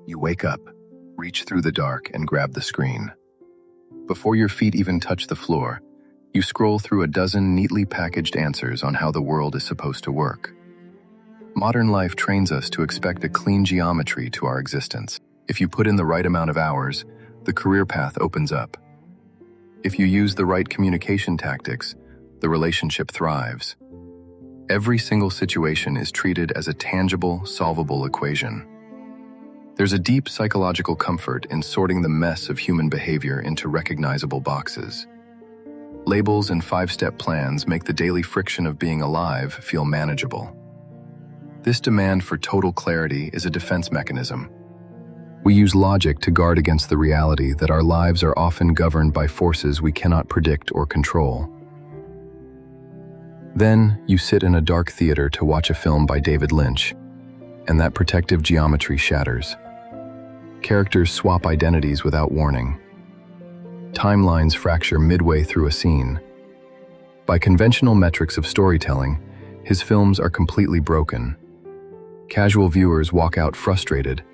You wake up, reach through the dark, and grab the screen. Before your feet even touch the floor, you scroll through a dozen neatly packaged answers on how the world is supposed to work. Modern life trains us to expect a clean geometry to our existence. If you put in the right amount of hours, the career path opens up. If you use the right communication tactics, the relationship thrives. Every single situation is treated as a tangible, solvable equation. There's a deep psychological comfort in sorting the mess of human behavior into recognizable boxes. Labels and five-step plans make the daily friction of being alive feel manageable. This demand for total clarity is a defense mechanism. We use logic to guard against the reality that our lives are often governed by forces we cannot predict or control. Then, you sit in a dark theater to watch a film by David Lynch, and that protective geometry shatters. Characters swap identities without warning. Timelines fracture midway through a scene. By conventional metrics of storytelling, his films are completely broken. Casual viewers walk out frustrated,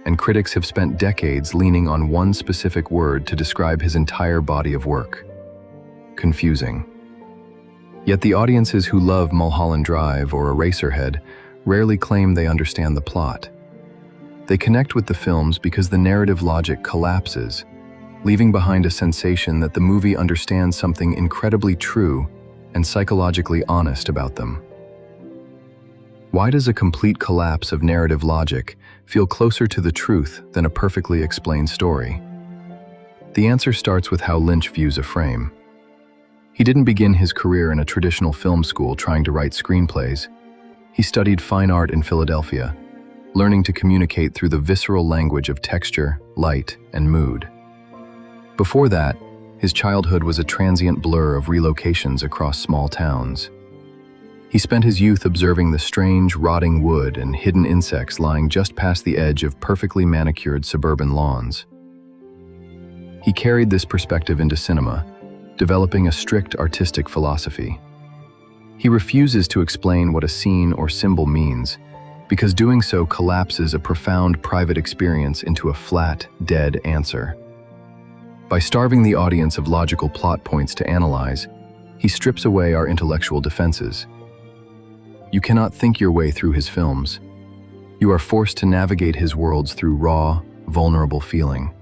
and critics have spent decades leaning on one specific word to describe his entire body of work: confusing. Yet the audiences who love Mulholland Drive or Eraserhead rarely claim they understand the plot. They connect with the films because the narrative logic collapses, leaving behind a sensation that the movie understands something incredibly true and psychologically honest about them. Why does a complete collapse of narrative logic feel closer to the truth than a perfectly explained story? The answer starts with how Lynch views a frame. He didn't begin his career in a traditional film school trying to write screenplays. He studied fine art in Philadelphia, learning to communicate through the visceral language of texture, light, and mood. Before that, his childhood was a transient blur of relocations across small towns. He spent his youth observing the strange, rotting wood and hidden insects lying just past the edge of perfectly manicured suburban lawns. He carried this perspective into cinema, developing a strict artistic philosophy. He refuses to explain what a scene or symbol means, because doing so collapses a profound private experience into a flat, dead answer. By starving the audience of logical plot points to analyze, he strips away our intellectual defenses. You cannot think your way through his films. You are forced to navigate his worlds through raw, vulnerable feeling.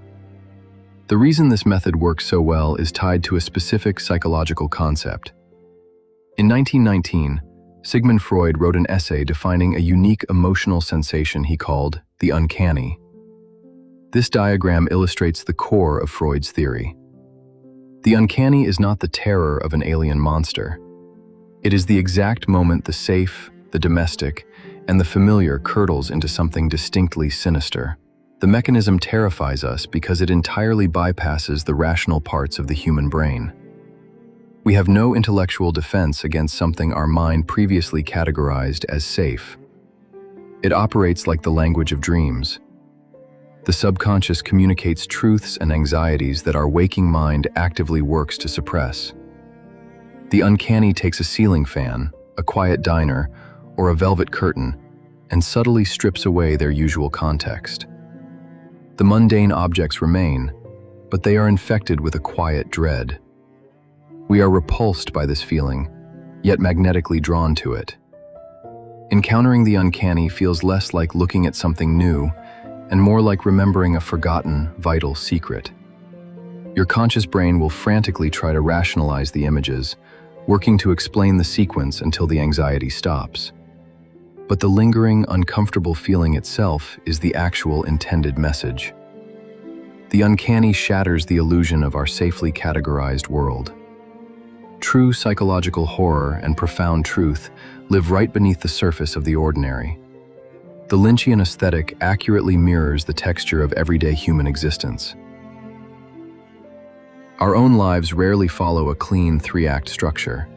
The reason this method works so well is tied to a specific psychological concept. In 1919, Sigmund Freud wrote an essay defining a unique emotional sensation he called the uncanny. This diagram illustrates the core of Freud's theory. The uncanny is not the terror of an alien monster. It is the exact moment the safe, the domestic, and the familiar curdles into something distinctly sinister. The mechanism terrifies us because it entirely bypasses the rational parts of the human brain. We have no intellectual defense against something our mind previously categorized as safe. It operates like the language of dreams. The subconscious communicates truths and anxieties that our waking mind actively works to suppress. The uncanny takes a ceiling fan, a quiet diner, or a velvet curtain, and subtly strips away their usual context. The mundane objects remain, but they are infected with a quiet dread. We are repulsed by this feeling, yet magnetically drawn to it. Encountering the uncanny feels less like looking at something new and more like remembering a forgotten, vital secret. Your conscious brain will frantically try to rationalize the images, working to explain the sequence until the anxiety stops. But the lingering, uncomfortable feeling itself is the actual intended message. The uncanny shatters the illusion of our safely categorized world. True psychological horror and profound truth live right beneath the surface of the ordinary. The Lynchian aesthetic accurately mirrors the texture of everyday human existence. Our own lives rarely follow a clean three-act structure.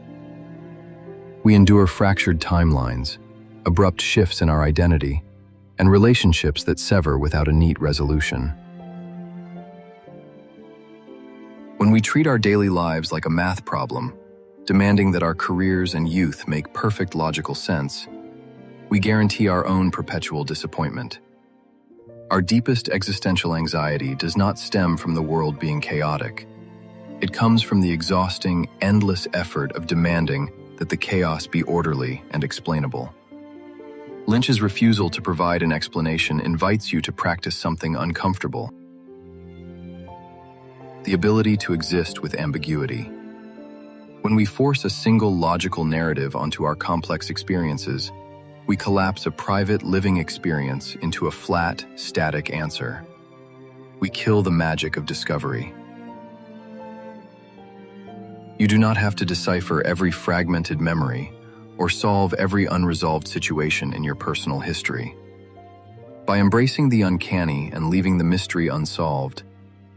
We endure fractured timelines, abrupt shifts in our identity, and relationships that sever without a neat resolution. When we treat our daily lives like a math problem, demanding that our careers and youth make perfect logical sense, we guarantee our own perpetual disappointment. Our deepest existential anxiety does not stem from the world being chaotic. It comes from the exhausting, endless effort of demanding that the chaos be orderly and explainable. Lynch's refusal to provide an explanation invites you to practice something uncomfortable: the ability to exist with ambiguity. When we force a single logical narrative onto our complex experiences, we collapse a private living experience into a flat, static answer. We kill the magic of discovery. You do not have to decipher every fragmented memory or solve every unresolved situation in your personal history. By embracing the uncanny and leaving the mystery unsolved,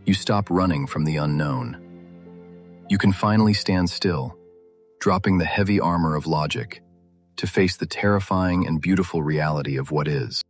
you stop running from the unknown. You can finally stand still, dropping the heavy armor of logic, to face the terrifying and beautiful reality of what is.